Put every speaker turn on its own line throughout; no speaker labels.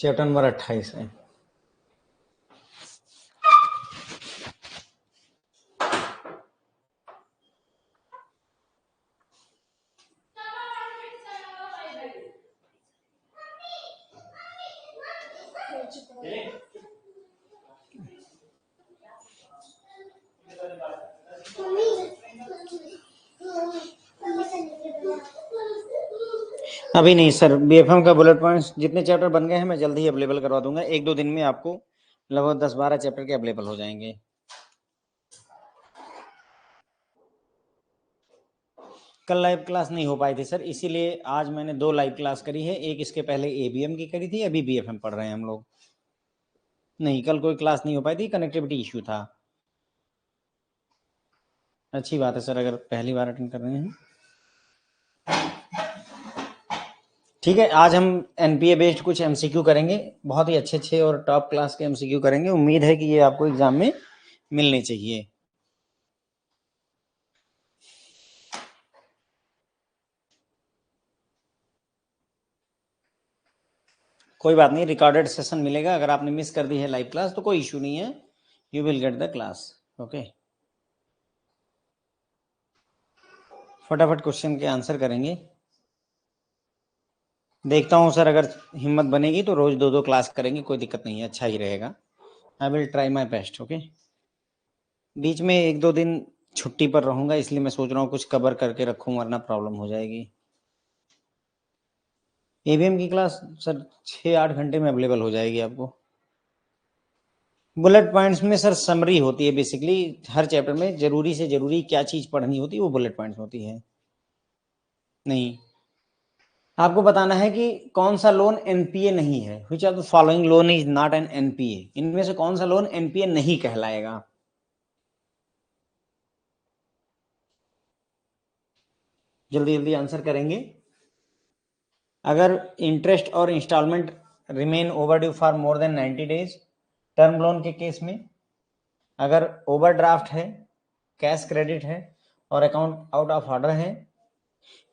Chapter number 28 है। अभी नहीं सर, बीएफएम का बुलेट पॉइंट्स जितने चैप्टर बन गए हैं मैं जल्दी ही अवेलेबल करवा दूंगा। 1-2 दिन में आपको लगभग 10-12 चैप्टर के अवेलेबल हो जाएंगे। कल लाइव क्लास नहीं हो पाई थी सर, इसीलिए आज मैंने 2 लाइव क्लास करी है। एक इसके पहले एबीएम की करी थी, अभी बीएफएम पढ़ रहे हैं हम लोग। नहीं, कल कोई क्लास नहीं हो पाई थी, कनेक्टिविटी इश्यू था। अच्छी बात है सर, अगर पहली बार अटेंड कर रहे हैं। ठीक है, आज हम एनपीए बेस्ड कुछ एमसीक्यू करेंगे, बहुत ही अच्छे अच्छे और टॉप क्लास के एमसीक्यू करेंगे। उम्मीद है कि ये आपको एग्जाम में मिलने चाहिए। कोई बात नहीं, रिकॉर्डेड सेशन मिलेगा। अगर आपने मिस कर दी है लाइव क्लास तो कोई इशू नहीं है, you will get the class. Okay, फटाफट क्वेश्चन के आंसर करेंगे। देखता हूँ सर, अगर हिम्मत बनेगी तो रोज 2-2 क्लास करेंगे, कोई दिक्कत नहीं है, अच्छा ही रहेगा। I will try my best. Okay, बीच में 1-2 दिन छुट्टी पर रहूंगा, इसलिए मैं सोच रहा हूँ कुछ कवर करके रखूँ, वरना प्रॉब्लम हो जाएगी। एवीएम की क्लास सर 6-8 घंटे में अवेलेबल हो जाएगी आपको। बुलेट पॉइंट्स में सर समरी होती है बेसिकली, हर चैप्टर में जरूरी से जरूरी क्या चीज पढ़नी होती है वो बुलेट पॉइंट्स होती है। नहीं, आपको बताना है कि कौन सा लोन एनपीए नहीं है। Which of the following loan is not an NPA, इनमें से कौन सा लोन एनपीए नहीं कहलाएगा। जल्दी जल्दी आंसर करेंगे। अगर इंटरेस्ट और instalment remain overdue for more than 90 days term loan के केस में, अगर ओवरड्राफ्ट है, कैश क्रेडिट है और अकाउंट आउट ऑफ ऑर्डर है,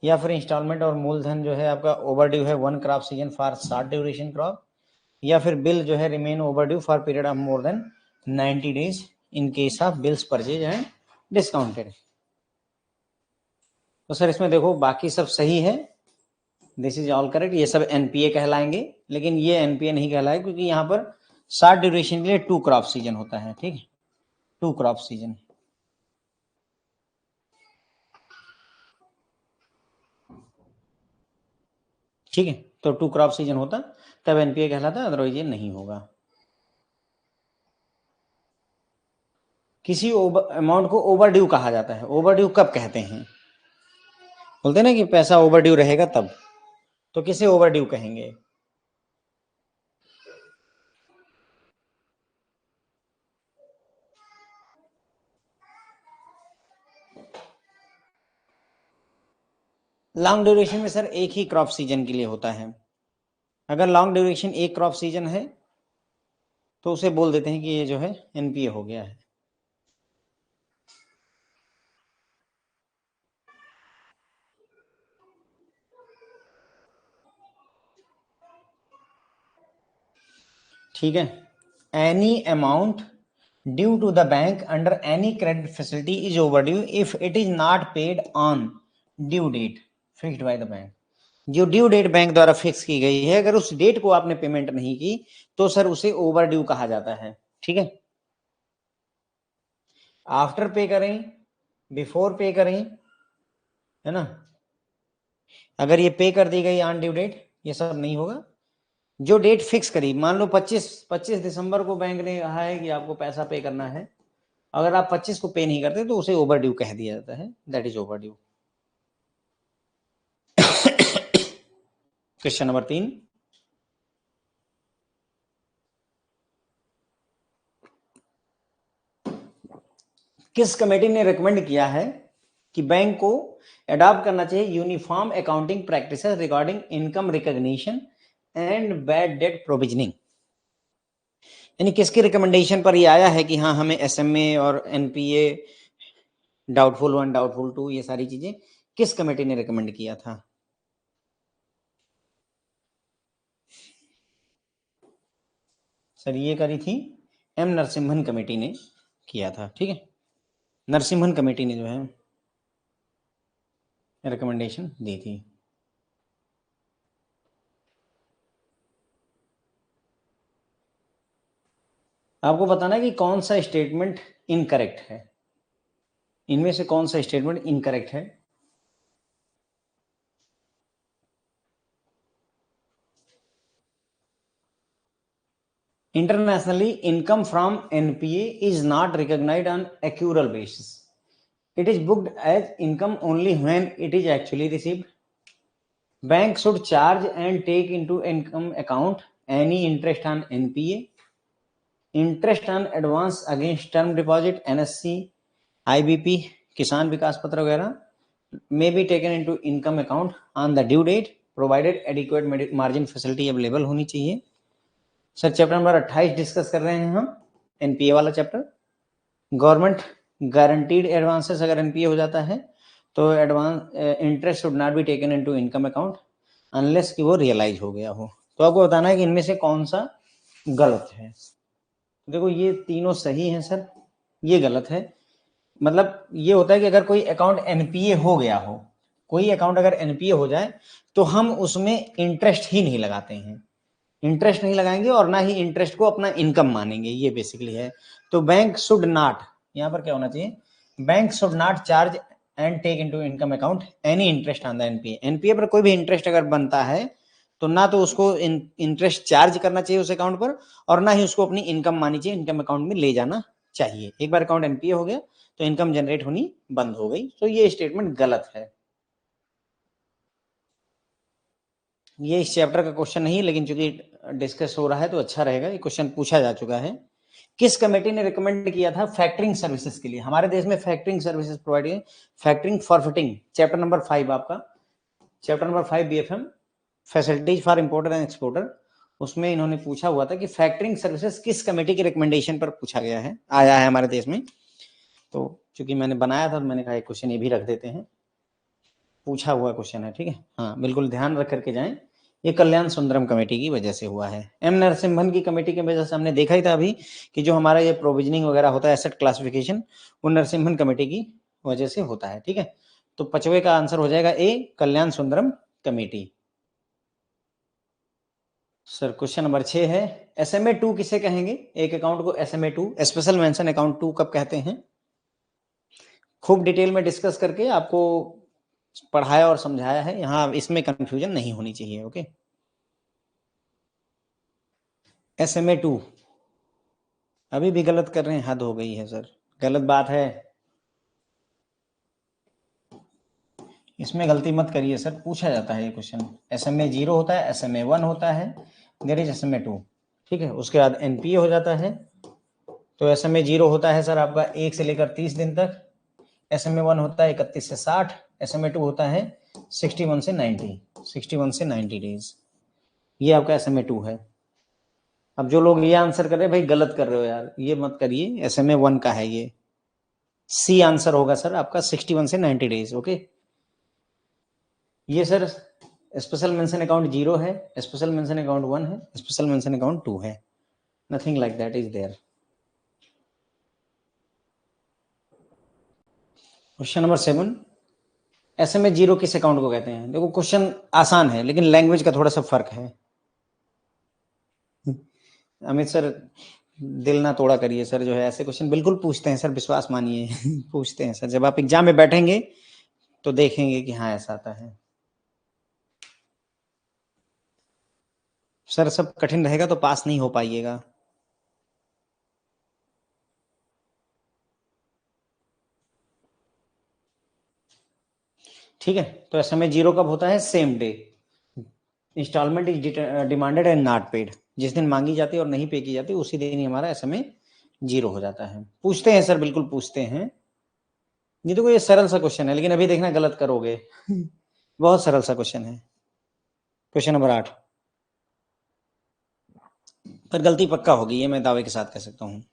या फिर इंस्टॉलमेंट और मूलधन जो है आपका ओवरड्यू है 1 crop season for short duration crop, या फिर बिल जो है remain overdue for period of more than 90 days in case of bills purchase and discounted. तो सर इसमें देखो बाकी सब सही है, दिस इज ऑल करेक्ट, ये सब एनपीए कहलाएंगे, लेकिन ये एनपीए नहीं कहलाए क्योंकि यहाँ पर शॉर्ट ड्यूरेशन के लिए 2 क्रॉप सीजन होता है। ठीक है, 2 क्रॉप सीजन। ठीक है, तो 2 क्रॉप सीजन होता तब एनपीए कहलाता, अदरवाइज ये नहीं होगा। किसी अमाउंट को ओवरड्यू कहा जाता है। ओवरड्यू कब कहते हैं? बोलते हैं ना कि पैसा ओवरड्यू रहेगा तब, तो किसे ओवरड्यू कहेंगे? लॉन्ग ड्यूरेशन में सर एक ही क्रॉप सीजन के लिए होता है। अगर लॉन्ग ड्यूरेशन एक क्रॉप सीजन है तो उसे बोल देते हैं कि ये जो है एनपीए हो गया है। ठीक है, any amount due to the bank under any credit facility is overdue if it is not paid on due date fixed by the bank. जो ड्यू डेट बैंक द्वारा फिक्स की गई है, अगर उस डेट को आपने पेमेंट नहीं की तो सर उसे ओवरड्यू कहा जाता है। ठीक है, आफ्टर पे करें, बिफोर पे करें, है ना, अगर ये पे कर दी गई ऑन ड्यू डेट, ये सब नहीं होगा। जो डेट फिक्स करी, मान लो 25 दिसंबर को बैंक ने कहा है कि आपको पैसा पे करना है, अगर आप 25 को पे नहीं करते तो उसे ओवरड्यू कह दिया जाता है, that is overdue. Question number 3, किस कमेटी ने रिकमेंड किया है कि बैंक को अडॉप्ट करना चाहिए uniform accounting practices regarding income recognition and bad debt provisioning? यानी किसके रिकमेंडेशन पर ये आया है कि हाँ हमें एसएमए और एनपीए, डाउटफुल 1, डाउटफुल 2, ये सारी चीजें किस कमेटी ने रिकमेंड किया था? सर ये करी थी एम नरसिम्हन कमेटी ने किया था, ठीक है, नरसिम्हन कमेटी ने जो है रिकमेंडेशन दी थी। आपको बताना है कि कौन सा स्टेटमेंट इनकरेक्ट है, इनमें से कौन सा स्टेटमेंट इनकरेक्ट है। Internationally, income from NPA is not recognized on accrual basis. It is booked as income only when it is actually received. Bank should charge and take into income account any interest on NPA, interest on advance against term deposit, NSC, IBP, किसान विकास पत्र वगैरह may be taken into income account on the due date provided adequate margin facility available होनी चाहिए। Sir chapter number 28 discuss कर रहे हैं हम, NPA वाला चैप्टर। गवर्नमेंट गारंटीड एडवांसेस अगर एनपीए हो जाता है तो advance interest should not be taken into income account unless कि वो रियलाइज हो गया हो। तो आपको बताना है कि इनमें से कौन सा गलत है। देखो ये तीनों सही हैं सर, ये गलत है। मतलब ये होता है कि अगर कोई अकाउंट एनपीए हो गया हो, कोई अकाउंट अगर एनपीए हो जाए तो हम उसमें इंटरेस्ट ही नहीं लगाते हैं, इंटरेस्ट नहीं लगाएंगे और ना ही इंटरेस्ट को अपना इनकम मानेंगे, ये बेसिकली है। तो बैंक शुड नॉट, यहाँ पर क्या होना चाहिए, bank should not charge and take into income account any interest on the NPA. NPA पर कोई भी इंटरेस्ट अगर बनता है तो ना तो उसको इंटरेस्ट चार्ज करना चाहिए उस अकाउंट पर और ना ही उसको अपनी इनकम मानी चाहिए, इनकम अकाउंट में ले जाना चाहिए। एक बार अकाउंट एनपीए हो गया तो इनकम जनरेट होनी बंद हो गई, तो ये स्टेटमेंट गलत है। ये इस चैप्टर का क्वेश्चन नहीं है, लेकिन चूंकि डिस्कस हो रहा है तो अच्छा रहेगा, ये क्वेश्चन पूछा जा चुका है। किस कमेटी ने रिकमेंड किया था फैक्टरिंग सर्विसेज के लिए? हमारे देश में फैक्टरिंग सर्विसेज प्रोवाइड है, फैक्टरिंग फॉरफिटिंग, चैप्टर नंबर 5 आपका, chapter number 5 BFM facilities for importer and exporter, उसमें इन्होंने पूछा हुआ था कि फैक्टरिंग सर्विसेज किस कमेटी के रिकमेंडेशन पर पूछा गया है, आया है हमारे देश में। तो चूंकि मैंने बनाया था तो मैंने कहा एक क्वेश्चन ये भी रख देते हैं, पूछा हुआ क्वेश्चन है, ठीक है। हाँ बिल्कुल ध्यान रख करके जाएं, ये कल्याण सुंदरम कमेटी की वजह से हुआ है। एम नरसिम्हन की कमेटी की वजह से हमने देखा ही था अभी कि जो हमारा ये प्रोविजनिंग वगैरह होता है एसेट क्लासिफिकेशन, वो नरसिम्हन कमेटी की वजह से होता है, ठीक है। तो 5वें का आंसर हो जाएगा A, Kalyan Sundaram committee. Sir question number 6 है, एसएमए 2 किसे कहेंगे? एक अकाउंट को एसएमए 2, स्पेशल मेंशन अकाउंट 2 कब कहते हैं? खूब डिटेल में डिस्कस करके आपको पढ़ाया और समझाया है, यहाँ इसमें कंफ्यूजन नहीं होनी चाहिए, ओके। एसएमए 2 अभी भी गलत कर रहे हैं, हद हो गई है सर, गलत बात है, इसमें गलती मत करिए सर, पूछा जाता है ये क्वेश्चन। एसएमए 0 होता है, एसएमए 1 होता है, देयर इज एसएमए 2, ठीक है। उसके बाद एनपीए हो जाता है। तो एसएमए 0 होता है सर आपका 1 से लेकर 30 दिन तक, एसएमए 1 होता है 31 से 60, एसएमए 2 होता है 61 से 90, 61 से 90 डेज, ये आपका एसएमए 2 है। अब जो लोग ये आंसर कर रहे हैं भाई गलत कर रहे हो यार, ये मत करिए, एसएमए 1 का है ये, सी आंसर होगा सर आपका 61 से 90 डेज, ओके। ये सर स्पेशल मेंशन अकाउंट 0 है, स्पेशल मेंशन अकाउंट 1 है, स्पेशल मेंशन अकाउंट 2 है, nothing like that is there. Question number 7, SMA 0 किस अकाउंट को कहते हैं? देखो क्वेश्चन आसान है लेकिन लैंग्वेज का थोड़ा सा फर्क है। अमित सर दिल ना तोड़ा करिए सर, जो है ऐसे क्वेश्चन बिल्कुल पूछते हैं सर, विश्वास मानिए पूछते हैं सर, जब आप एग्जाम में बैठेंगे तो देखेंगे कि हाँ ऐसा आता है। सर सब कठिन रहेगा तो पास नहीं हो पाइएगा। ठीक है, तो एसएमए 0 कब होता है? Same day instalment is demanded and not paid, जिस दिन मांगी जाती है और नहीं पे की जाती उसी दिन ही हमारा एसएमए 0 हो जाता है। पूछते हैं सर, बिल्कुल पूछते हैं। ये तो कोई सरल सा क्वेश्चन है लेकिन अभी देखना गलत करोगे बहुत सरल सा क्वेश्चन है। क्वेश्चन नंबर 8 पर गलती पक्का होगी, ये मैं दावे के साथ कह सकता हूँ।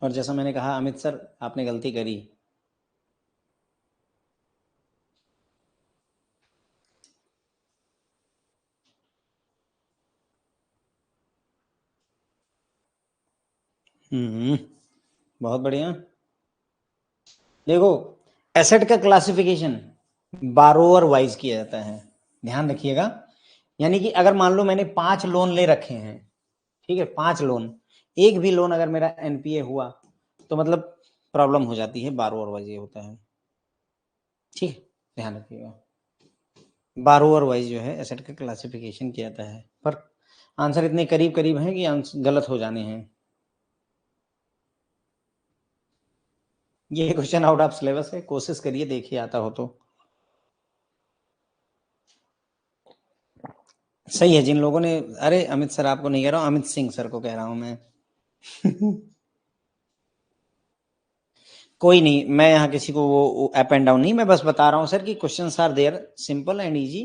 और जैसा मैंने कहा अमित सर आपने गलती करी, बहुत बढ़िया। देखो, एसेट का क्लासिफिकेशन बारोअर वाइज किया जाता है, ध्यान रखिएगा। यानी कि अगर मान लो मैंने 5 लोन ले रखे हैं, ठीक है, 5 लोन, एक भी लोन अगर मेरा एनपीए हुआ तो मतलब प्रॉब्लम हो जाती है, बारोअर वाइज ये होता है, ठीक है, ध्यान रखिएगा। बारोअर वाइज जो है एसेट का क्लासिफिकेशन किया जाता है, पर आंसर इतने करीब करीब हैं कि आंसर गलत हो जाने हैं। ये क्वेश्चन आउट ऑफ सिलेबस है, कोशिश करिए, देखिए आता हो तो। सही है जिन लोगों ने, अरे अमित सर आपको नहीं कह रहा हूँ, अमित सिंह सर को कह रहा हूं मैं। कोई नहीं, मैं यहाँ किसी को वो अप एंड डाउन नहीं, मैं बस बता रहा हूँ सर कि questions are there, simple and easy.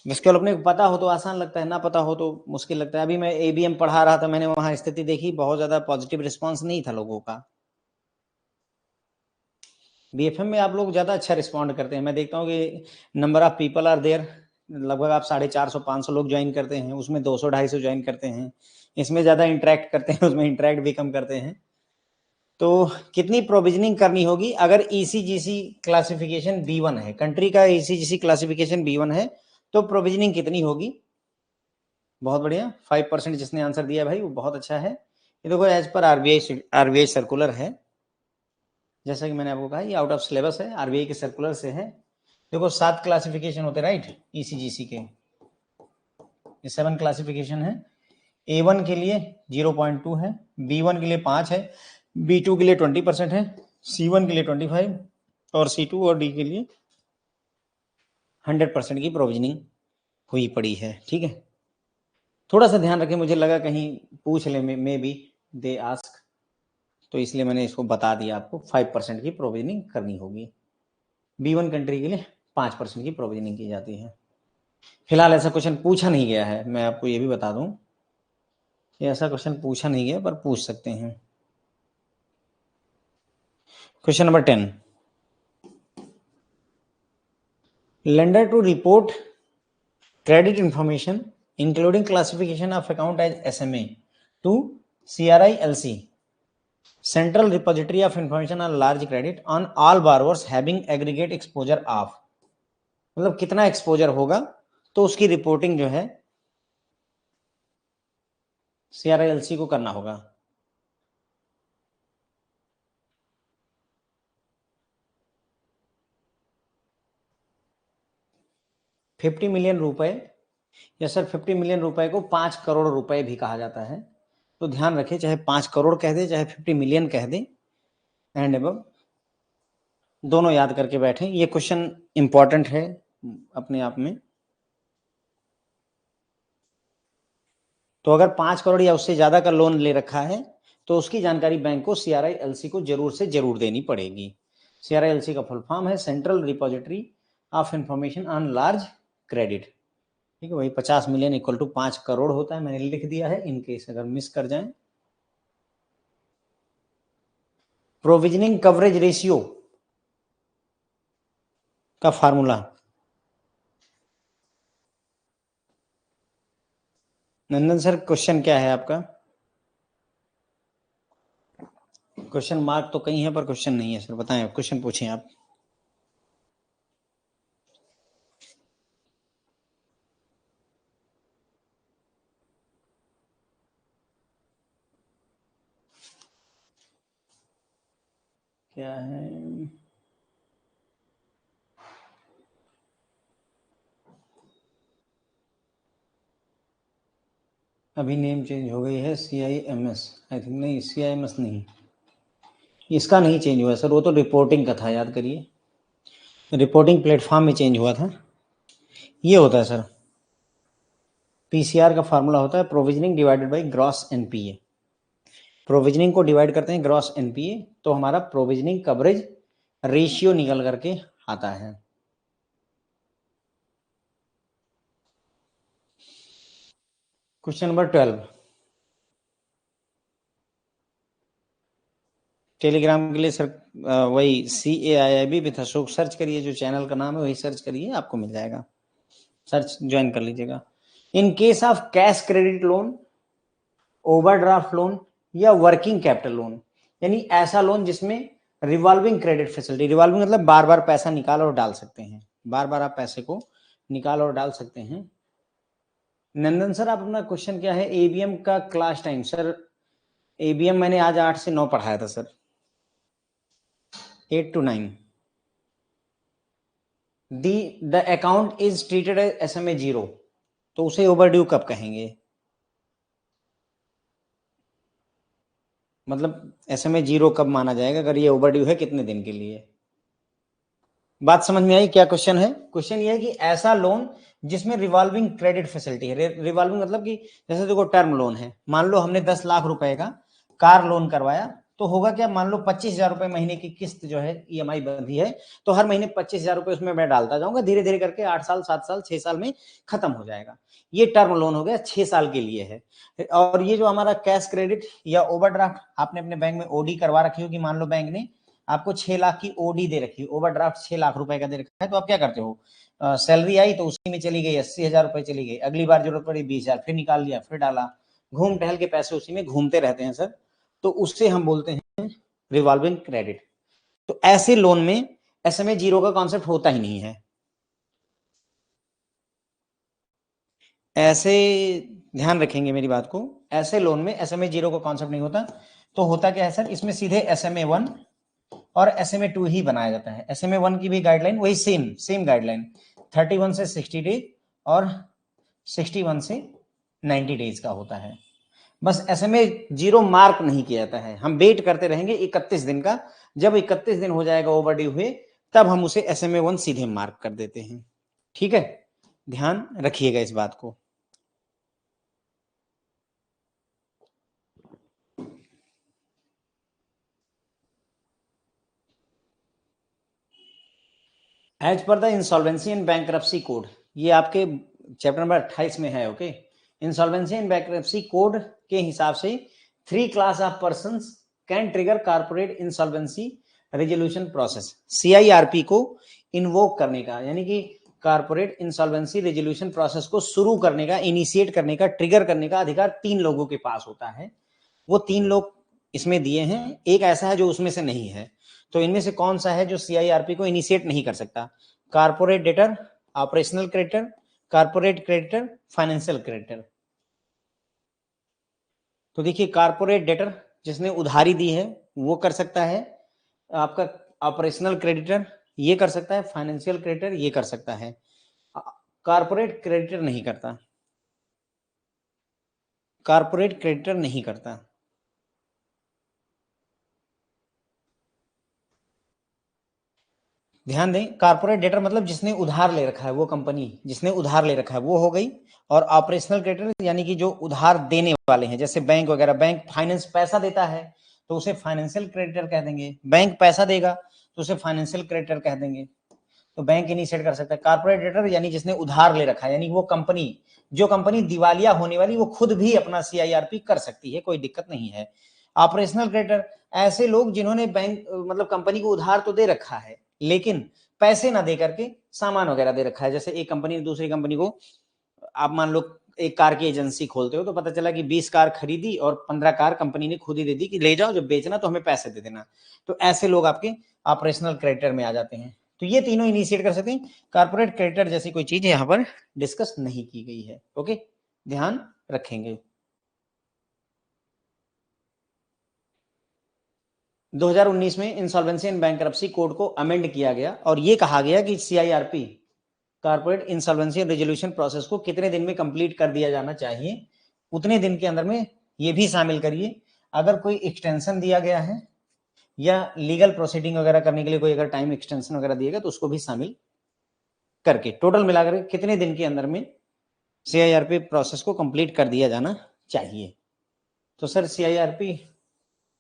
बस केवल अपने को पता हो तो आसान लगता है, ना पता हो तो मुश्किल लगता है। अभी मैं एबीएम पढ़ा रहा था, मैंने वहां स्थिति देखी, बहुत ज्यादा पॉजिटिव रिस्पॉन्स नहीं था लोगों का। बीएफएम में आप लोग ज्यादा अच्छा रिस्पॉन्ड करते हैं, मैं देखता हूँ कि number of people are there, लगभग आप 450-500 लोग ज्वाइन करते हैं, उसमें 200-250 ज्वाइन करते हैं। इसमें ज्यादा इंटरेक्ट करते हैं, उसमें इंटरेक्ट भी कम करते हैं। तो कितनी प्रोविजनिंग करनी होगी? अगर ईसीजीसी क्लासिफिकेशन B1 है, कंट्री का ईसीजीसी क्लासिफिकेशन B1 है, तो प्रोविजनिंग कितनी होगी? बहुत बढ़िया, 5% जिसने आंसर दिया भाई वो बहुत अच्छा है। ये देखो एज पर आरबीआई सर्कुलर है, जैसा कि मैंने आपको कहा ये आउट ऑफ सिलेबस है, आरबीआई के सर्कुलर से है। देखो 7 क्लासिफिकेशन होते राइट ईसीजीसी के, ये 7 क्लासिफिकेशन है। A1 के लिए 0.2 है, B1 के लिए 5 है, B2 के लिए 20% है, C1 के लिए 25 और C2 और D के लिए 100% की प्रोविजनिंग हुई पड़ी है, ठीक है। थोड़ा सा ध्यान रखें, मुझे लगा कहीं पूछ ले मे बी दे आस्क, तो इसलिए मैंने इसको बता दिया आपको, 5% की प्रोविजनिंग करनी होगी। B1 कंट्री के लिए 5% की प्रोविजनिंग की जाती है। फिलहाल ऐसा क्वेश्चन पूछा नहीं गया है, मैं आपको ये भी बता दूं, ऐसा क्वेश्चन पूछा नहीं गया, पर पूछ सकते हैं। Question number 10, lender to report credit information including classification of account as SMA to CRILC, Central Repository of Information on Large Credit, on all borrowers having aggregate exposure of, मतलब कितना एक्सपोजर होगा तो उसकी रिपोर्टिंग जो है CRILC को करना होगा। $50 मिलियन या सर 50 मिलियन रुपए को 5 करोड़ रुपए भी कहा जाता है, तो ध्यान रखें, चाहे 5 करोड़ कह दे चाहे 50 मिलियन कह दे, एंड एबव दोनों याद करके बैठें। ये क्वेश्चन इंपॉर्टेंट है अपने आप में। तो अगर 5 करोड़ या उससे ज्यादा का लोन ले रखा है तो उसकी जानकारी बैंक को CRILC को जरूर से जरूर देनी पड़ेगी। CRILC का फुल फॉर्म है central repository of information on large credit, ठीक है। वही 50 मिलियन इक्वल टू 5 करोड़ होता है, मैंने लिख दिया है इन केस अगर मिस कर जाए। प्रोविजनिंग कवरेज रेशियो का फार्मूला, नंदन सर क्वेश्चन क्या है आपका? क्वेश्चन मार्क तो कहीं है पर क्वेश्चन नहीं है सर, बताएं क्वेश्चन पूछें आप। क्या है? अभी नेम चेंज हो गई है CIMS, आई थिंक, नहीं CIMS नहीं, इसका नहीं चेंज हुआ सर, वो तो रिपोर्टिंग का था, याद करिए, रिपोर्टिंग प्लेटफॉर्म में चेंज हुआ था। ये होता है सर, PCR का फार्मूला होता है provisioning divided by gross NPA. Provisioning को डिवाइड करते हैं ग्रॉस एनपीए, तो हमारा प्रोविजनिंग कवरेज रेशियो निकल करके आता है। क्वेश्चन नंबर 12, टेलीग्राम के लिए सर वही CAIIB विथ अशोक सर्च करिए, जो चैनल का नाम है वही सर्च करिए, आपको मिल जाएगा, सर्च ज्वाइन कर लीजिएगा। In case of cash credit loan overdraft loan या वर्किंग कैपिटल लोन, यानी ऐसा लोन जिसमें रिवॉल्विंग क्रेडिट फैसिलिटी, रिवॉल्विंग मतलब बार बार पैसा निकाल और डाल सकते हैं, बार बार आप पैसे को निकाल और डाल सकते हैं। नंदन सर आप अपना क्वेश्चन क्या है? एबीएम का क्लास टाइम सर, एबीएम मैंने आज 8 से 9 पढ़ाया था sir, 8 to 9। The account is treated as SMA 0, तो उसे ओवरड्यू कब कहेंगे? मतलब SMA 0 कब माना जाएगा अगर ये ओवरड्यू है, कितने दिन के लिए? बात समझ में आई? क्या क्वेश्चन है? क्वेश्चन ये है कि ऐसा लोन जिसमें रिवॉल्विंग क्रेडिट फैसिलिटी है। रिवॉल्विंग मतलब कि जैसे देखो टर्म लोन है, मान लो हमने 10 लाख रुपए का कार लोन करवाया, तो होगा क्या, मान लो 25,000 रुपए महीने की किस्त जो है EMI बंधी है, तो हर महीने 25,000 रुपए उसमें मैं डालता जाऊंगा, धीरे धीरे करके 8 साल 7 साल 6 साल में खत्म हो जाएगा। ये टर्म लोन हो गया, 6 साल के लिए है। और ये जो हमारा कैश क्रेडिट या ओवरड्राफ्ट, आपने अपने बैंक में OD करवा रखी होगी, मान लो बैंक ने आपको 6 लाख की OD दे रखी है, ओवरड्राफ्ट 6 लाख रुपए का दे रखा है, तो आप क्या करते हो, सैलरी आई तो उसी में चली गई, 80,000 रुपए चली गई, अगली बार जरूरत पड़ी 20,000, फिर निकाल लिया, फिर डाला, घूम टहल के पैसे उसी में घूमते रहते हैं सर, तो उससे हम बोलते हैं रिवॉल्विंग क्रेडिट। तो ऐसे लोन में SMA 0 का कॉन्सेप्ट होता ही नहीं है। ऐसे ध्यान रखेंगे मेरी बात को, ऐसे लोन में SMA 0 का कॉन्सेप्ट नहीं होता। तो होता क्या है सर, इसमें सीधे SMA 1 और SMA 2 ही बनाया जाता है। SMA 1 की भी गाइडलाइन वही सेम गाइडलाइन, 31 से 60 डेज और 61 से 90 डेज का होता है। बस SMA 0 मार्क नहीं किया जाता है, हम वेट करते रहेंगे 31 दिन का, जब 31 दिन हो जाएगा ओवरड्यू हुए, तब हम उसे SMA 1 सीधे मार्क कर देते हैं। ठीक है, ध्यान रखिएगा इस बात को। As per the insolvency and bankruptcy code, ये आपके चैप्टर नंबर 28 में है। Okay, insolvency and bankruptcy code के हिसाब से 3 class of persons can trigger corporate insolvency resolution process. CIRP को इन्वोक करने का, यानी कि कारपोरेट इंसॉल्वेंसी रेजोल्यूशन प्रोसेस को शुरू करने का, इनिशिएट करने का, ट्रिगर करने का अधिकार 3 लोगों के पास होता है। वो 3 लोग इसमें दिए हैं, एक ऐसा है जो उसमें से नहीं है। तो इनमें से कौन सा है जो CIRP को इनिशिएट नहीं कर सकता? Corporate debtor, operational creditor, corporate creditor, financial creditor. तो देखिए, कारपोरेट डेटर जिसने उधारी दी है वो कर सकता है, आपका ऑपरेशनल क्रेडिटर ये कर सकता है, फाइनेंशियल क्रेडिटर ये कर सकता है, कारपोरेट क्रेडिटर नहीं करता, कारपोरेट क्रेडिटर नहीं करता। ध्यान दें, कारपोरेट डेटर मतलब जिसने उधार ले रखा है, वो कंपनी जिसने उधार ले रखा है वो हो गई। और ऑपरेशनल क्रेडिटर यानी कि जो उधार देने वाले हैं, जैसे बैंक वगैरह, बैंक फाइनेंस पैसा देता है तो उसे फाइनेंशियल क्रेडिटर कह देंगे, बैंक पैसा देगा तो उसे फाइनेंशियल क्रेडिटर कह देंगे। तो बैंक इनिशिएट कर सकता है। कारपोरेट डेटर यानी जिसने उधार ले रखा है, यानी वो कंपनी, जो कंपनी दिवालिया होने वाली, वो खुद भी अपना CIRP कर सकती है, कोई दिक्कत नहीं है। ऑपरेशनल क्रेडिटर ऐसे लोग जिन्होंने बैंक मतलब कंपनी को उधार तो दे रखा है, लेकिन पैसे ना दे करके सामान वगैरह दे रखा है। जैसे एक कंपनी ने दूसरी कंपनी को, आप मान लो एक कार की एजेंसी खोलते हो, तो पता चला कि 20 कार खरीदी और 15 कार कंपनी ने खुद ही दे दी कि ले जाओ, जब बेचना तो हमें पैसे दे देना। तो ऐसे लोग आपके ऑपरेशनल क्रेडिटर में आ जाते हैं। तो ये तीनों इनिशिएट कर सकते हैं। कारपोरेट क्रेडिटर जैसी कोई चीज यहाँ पर डिस्कस नहीं की गई है। ओके, ध्यान रखेंगे। 2019 में इंसॉल्वेंसी एंड बैंकरप्सी कोड को अमेंड किया गया और ये कहा गया कि CIRP, corporate insolvency and resolution process को कितने दिन में कंप्लीट कर दिया जाना चाहिए, उतने दिन के अंदर में ये भी शामिल करिए, अगर कोई एक्सटेंशन दिया गया है या लीगल प्रोसीडिंग वगैरह करने के लिए कोई अगर टाइम एक्सटेंशन वगैरह दिएगा तो उसको भी शामिल करके टोटल मिलाकर कितने दिन के अंदर में CIRP प्रोसेस को कंप्लीट कर दिया जाना चाहिए। तो सर CIRP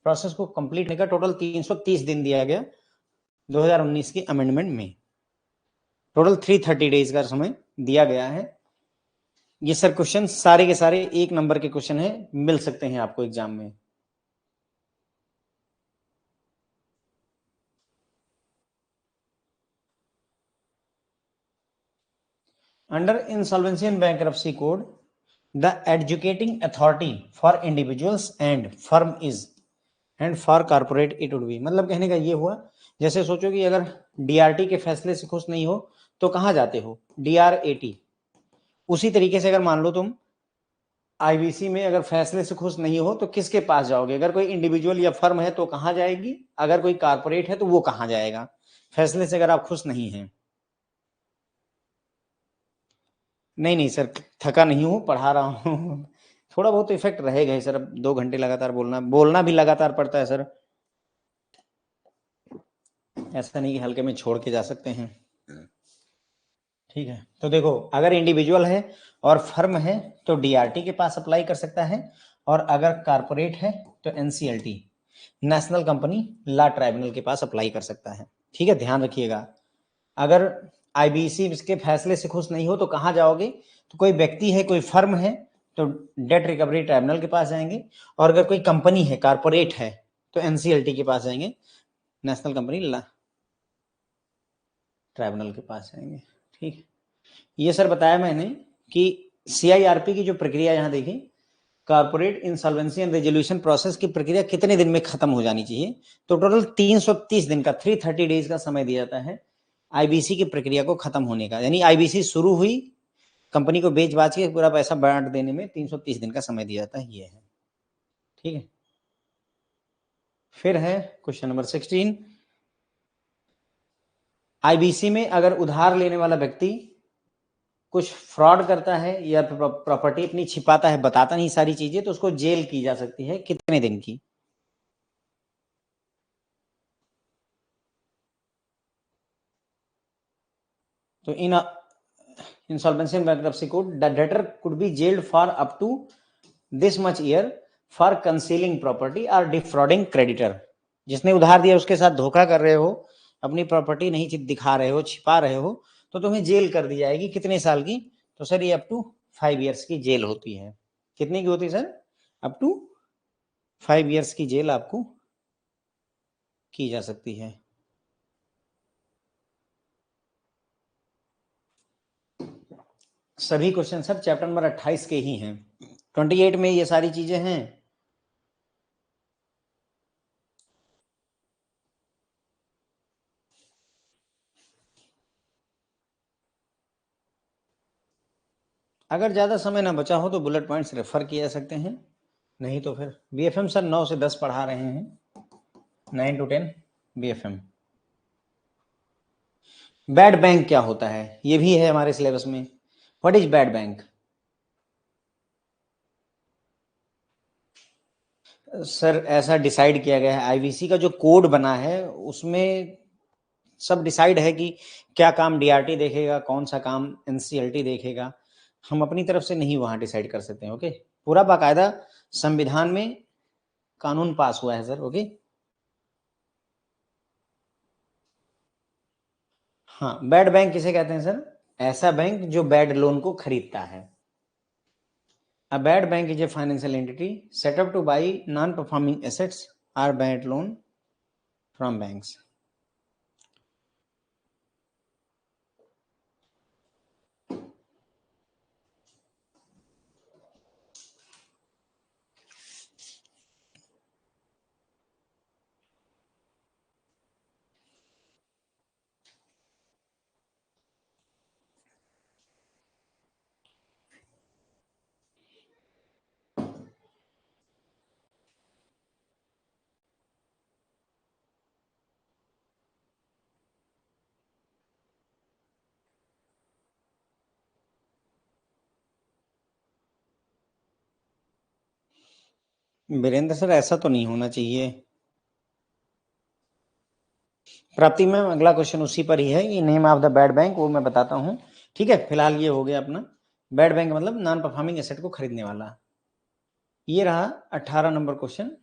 प्रोसेस को कंप्लीट करने का टोटल 330 दिन दिया गया 2019 की अमेंडमेंट में, टोटल 330 डेज का समय दिया गया है। ये सर क्वेश्चन सारे के सारे 1 नंबर के क्वेश्चन है, मिल सकते हैं आपको एग्जाम में। Under insolvency and bankruptcy code the educating authority for individuals and firm is and for corporate it would be. मतलब कहने का ये हुआ, जैसे सोचो कि अगर डीआरटी के फैसले से खुश नहीं हो तो कहाँ जाते हो, डीआरएटी। उसी तरीके से अगर मान लो तुम आईबीसी में अगर फैसले से खुश नहीं हो तो किसके पास जाओगे, अगर कोई इंडिविजुअल या फर्म है तो कहाँ जाएगी, अगर कोई कारपोरेट है तो वो कहाँ जाएगा, फैसले से अगर आप खुश नहीं हैं। नहीं नहीं सर, थका नहीं हूँ, पढ़ा रहा हूँ। थोड़ा बहुत इफेक्ट रहेगा ही सर, अब 2 घंटे लगातार बोलना भी लगातार पड़ता है सर, ऐसा नहीं कि हल्के में छोड़ के जा सकते हैं। ठीक है, तो देखो अगर इंडिविजुअल है और फर्म है तो डीआरटी के पास अप्लाई कर सकता है, और अगर कारपोरेट है तो NCLT national company law tribunal के पास अप्लाई कर सकता है। ठीक है, ध्यान रखिएगा। अगर आईबीसी इसके फैसले से खुश नहीं हो तो कहाँ जाओगे, तो कोई व्यक्ति है, कोई फर्म है तो डेट रिकवरी ट्राइब्यूनल के पास जाएंगे, और अगर कोई कंपनी है, कारपोरेट है, तो एनसीएलटी के पास जाएंगे, नेशनल कंपनी लॉ ट्राइब्यूनल के पास जाएंगे। ठीक है, ये सर बताया मैंने कि सीआईआरपी की जो प्रक्रिया यहाँ देखी, corporate insolvency and resolution process की प्रक्रिया कितने दिन में खत्म हो जानी चाहिए, तो टोटल 330 दिन का 330 डेज का समय दिया जाता है आईबीसी की प्रक्रिया को खत्म होने का। यानी आईबीसी शुरू हुई, कंपनी को बेच बाच के पूरा पैसा बांट देने में 330 दिन का समय दिया जाता है, ये है। ठीक है, फिर है क्वेश्चन नंबर 16। आईबीसी में अगर उधार लेने वाला व्यक्ति कुछ फ्रॉड करता है या प्रॉपर्टी अपनी छिपाता है, बताता नहीं सारी चीजें, तो उसको जेल की जा सकती है कितने दिन की। तो in insolvency and bankruptcy code, the debtor could be jailed for up to this much year for concealing property और डिफ्रॉडिंग क्रेडिटर। जिसने उधार दिया उसके साथ धोखा कर रहे हो, अपनी प्रॉपर्टी नहीं दिखा रहे हो, छिपा रहे हो, तो तुम्हें जेल कर दी जाएगी। कितने साल की, तो सर ये अप टू 5 ईयर्स की जेल होती है। कितने की होती है सर, अप टू 5 ईयर्स की जेल आपको की जा सकती है। सभी क्वेश्चन सर चैप्टर नंबर 28 के ही हैं, 28 में ये सारी चीजें हैं। अगर ज्यादा समय ना बचा हो तो बुलेट पॉइंट्स रेफर किए जा सकते हैं, नहीं तो फिर बीएफएम सर 9 से 10 पढ़ा रहे हैं, 9 to 10 बीएफएम। बैड बैंक क्या होता है, ये भी है हमारे सिलेबस में। What is bad bank? Sir ऐसा डिसाइड किया गया है, आईबीसी का जो कोड बना है उसमें सब डिसाइड है कि क्या काम डीआरटी देखेगा, कौन सा काम एनसीएलटी देखेगा। हम अपनी तरफ से नहीं वहां डिसाइड कर सकते हैं। ओके, पूरा बाकायदा संविधान में कानून पास हुआ है सर। ओके, हाँ, बैड बैंक किसे कहते हैं सर? ऐसा बैंक जो बैड लोन को खरीदता है। A bad bank is a financial entity set up to buy non-performing assets or bad loan from banks. Virendra sir ऐसा तो नहीं होना चाहिए। प्राप्ति में अगला क्वेश्चन उसी पर ही है, ये name of the bad bank वो मैं बताता हूँ। ठीक है, फिलहाल ये हो गया अपना बैड बैंक मतलब नॉन परफॉर्मिंग एसेट को खरीदने वाला। ये रहा 18 नंबर क्वेश्चन।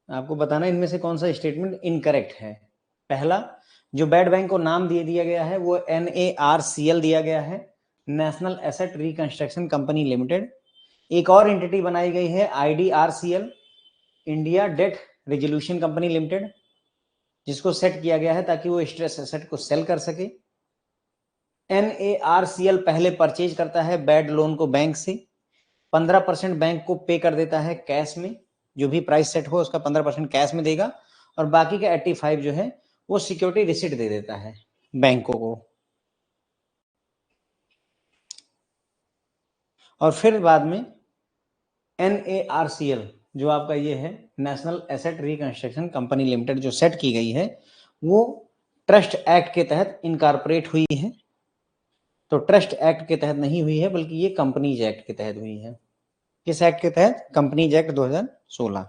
आपको बताना इनमें से कौन सा स्टेटमेंट इनकरेक्ट है। पहला, जो बैड बैंक को नाम दे दिया गया है वो NARCL दिया गया है, national asset reconstruction company limited. एक और एंटिटी बनाई गई है IDRCL, India debt resolution company limited, जिसको सेट किया गया है ताकि वो स्ट्रेस एसेट को सेल कर सके। NARCL पहले परचेज करता है बैड लोन को बैंक से, 15% बैंक को पे कर देता है कैश में, जो भी प्राइस सेट हो उसका 15% कैश में देगा, और बाकी का 85 जो है वो सिक्योरिटी रिसिट दे देता है बैंकों को। और फिर बाद में NARCL जो आपका ये है national asset reconstruction company limited जो सेट की गई है, वो ट्रस्ट एक्ट के तहत इनकॉर्पोरेट हुई है। तो ट्रस्ट एक्ट के तहत नहीं हुई है, बल्कि ये कंपनीज एक्ट के तहत हुई है। किस एक्ट के तहत? Companies act 2016।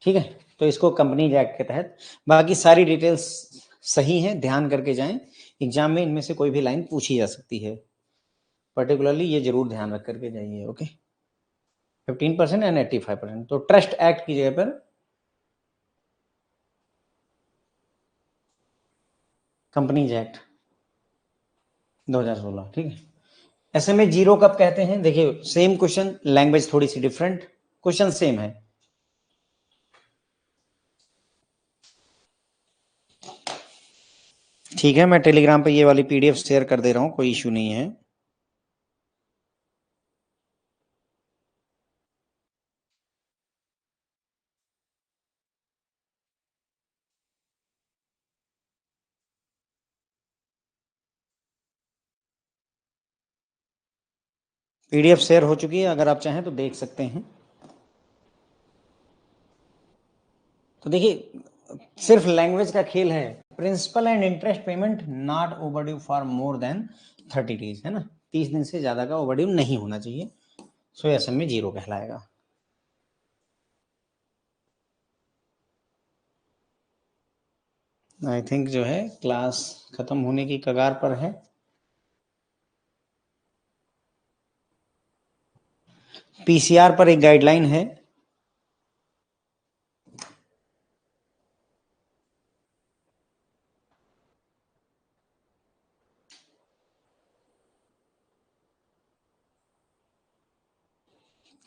ठीक है, तो इसको कंपनीज एक्ट के तहत, बाकी सारी डिटेल्स सही हैं, ध्यान करके जाएं। एग्जाम में इनमें से कोई भी लाइन पूछी जा सकती है, पर्टिकुलरली ये जरूर ध्यान रख करके जाइए। Okay, 15% and 85%। तो ट्रस्ट एक्ट की जगह पर कंपनीज एक्ट 2016। ठीक है, SMA 0 कब कहते हैं? देखिए सेम क्वेश्चन, लैंग्वेज थोड़ी सी डिफरेंट, क्वेश्चन सेम है। ठीक है, मैं टेलीग्राम पे ये वाली PDF शेयर कर दे रहा हूँ, कोई इश्यू नहीं है। PDF शेयर हो चुकी है, अगर आप चाहें तो देख सकते हैं। तो देखिए सिर्फ लैंग्वेज का खेल है। Principal and interest payment not overdue for more than 30 days, है ना, 30 दिन से ज्यादा का ओवरड्यू नहीं होना चाहिए। सो SMA 0 कहलाएगा। आई थिंक जो है क्लास खत्म होने की कगार पर है। PCR पर एक गाइडलाइन है।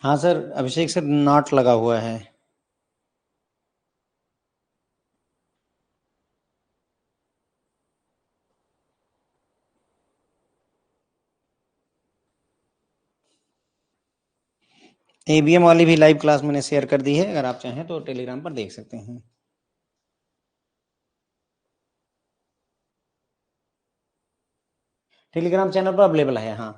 हाँ सर, अभिषेक सर नॉट लगा हुआ है। ABM वाली भी लाइव क्लास मैंने शेयर कर दी है, अगर आप चाहें तो टेलीग्राम पर देख सकते हैं। टेलीग्राम चैनल पर अवेलेबल है। हाँ,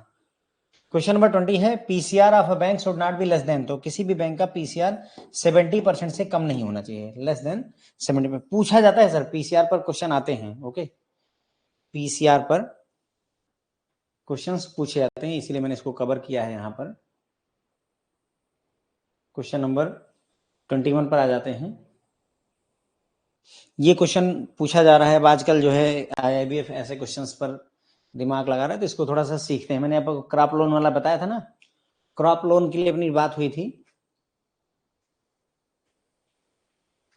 क्वेश्चन नंबर 20 है PCR of a bank should not be less than. तो किसी भी बैंक का PCR 70% से कम नहीं होना चाहिए, लेस देन 70%। पूछा जाता है सर, PCR पर क्वेश्चन आते हैं। ओके, PCR पर क्वेश्चंस पूछे जाते हैं, इसीलिए मैंने इसको कवर किया है यहाँ पर। क्वेश्चन नंबर 21 पर आ जाते हैं। ये क्वेश्चन पूछा जा रहा है, अब आजकल जो है IIBF ऐसे क्वेश्चंस पर दिमाग लगा रहा है, तो इसको थोड़ा सा सीखते हैं। मैंने आपको क्रॉप लोन वाला बताया था ना, क्रॉप लोन के लिए अपनी बात हुई थी।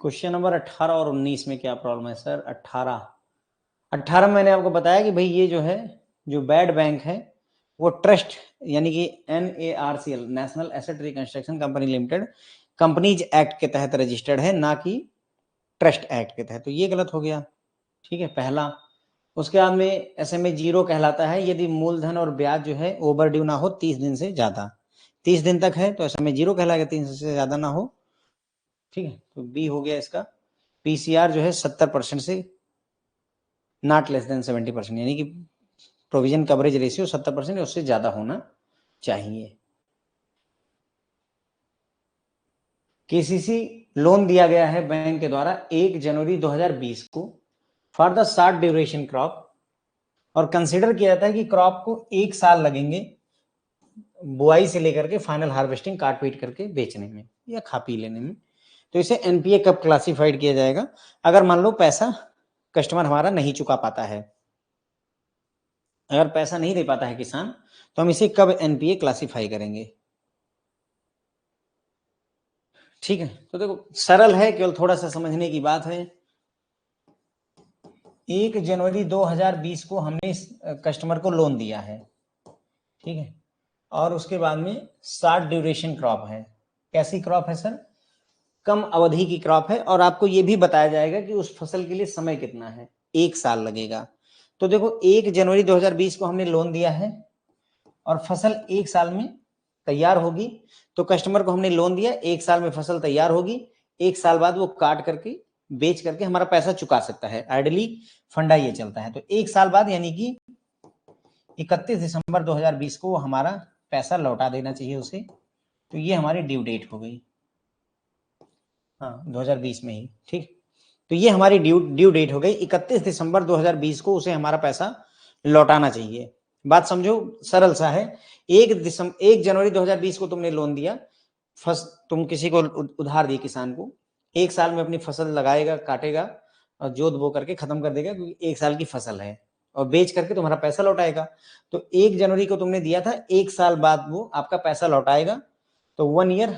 क्वेश्चन नंबर 18 और 19 में क्या प्रॉब्लम है सर? 18 में मैंने आपको बताया कि भाई ये जो है, जो बैड बैंक है वो ट्रस्ट यानी कि NARCL national asset reconstruction company limited companies act के तहत रजिस्टर्ड है, ना कि ट्रस्ट एक्ट के तहत। तो ये गलत हो गया। ठीक है, पहला। उसके बाद में SMA 0 कहलाता है यदि मूलधन और ब्याज जो है ओवर ड्यू ना हो 30 दिन से ज्यादा। 30 दिन तक है तो SMA 0 कहलाएगा, 30 दिन से ज्यादा ना हो। ठीक है, तो B हो गया इसका। PCR जो है 70% से नॉट लेस देन 70%, यानी कि प्रोविजन कवरेज रेशियो 70% उससे ज्यादा होना चाहिए। KCC लोन दिया गया है बैंक के द्वारा 1 जनवरी 2020 को for the short duration crop, और कंसिडर किया जाता है कि क्रॉप को 1 साल लगेंगे बुआई से लेकर के फाइनल हार्वेस्टिंग, काट पीट करके बेचने में या खा पी लेने में। तो इसे NPA कब क्लासिफाइड किया जाएगा? अगर मान लो पैसा कस्टमर हमारा नहीं चुका पाता है, अगर पैसा नहीं दे पाता है किसान, तो हम इसे कब NPA क्लासिफाई करेंगे? ठीक है, तो देखो सरल है, केवल थोड़ा सा समझने की बात है। 1 जनवरी 2020 को हमने इस कस्टमर को लोन दिया है। ठीक है, और उसके बाद में शॉर्ट ड्यूरेशन क्रॉप है। कैसी क्रॉप है सर? कम अवधि की क्रॉप है, और आपको ये भी बताया जाएगा कि उस फसल के लिए समय कितना है, 1 साल लगेगा। तो देखो 1 जनवरी 2020 को हमने लोन दिया है और फसल 1 साल में तैयार होगी तो कस्टमर को हमने लोन दिया, 1 साल में फसल तैयार होगी, 1 साल बाद वो काट करके बेच करके हमारा पैसा चुका सकता है। आइडली फंडा ये चलता है। तो 1 साल बाद यानी कि 31 दिसंबर 2020 को हमारा पैसा लौटा देना चाहिए उसे। तो ये हमारी ड्यू डेट हो गई, हाँ 2020 में ही, ठीक। तो ये हमारी ड्यू डेट हो गई 31 दिसंबर 2020 को उसे हमारा पैसा लौटाना चाहिए। बात समझो, सरल सा है। 1 जनवरी 2020 को तुमने लोन दिया, तुम किसी को उधार दिए, किसान को, 1 साल में अपनी फसल लगाएगा, काटेगा और जोत बो करके खत्म कर देगा, क्योंकि 1 साल की फसल है, और बेच करके तुम्हारा पैसा लौटाएगा। तो 1 जनवरी को तुमने दिया था, 1 साल बाद वो आपका पैसा लौटाएगा। तो 1 ईयर,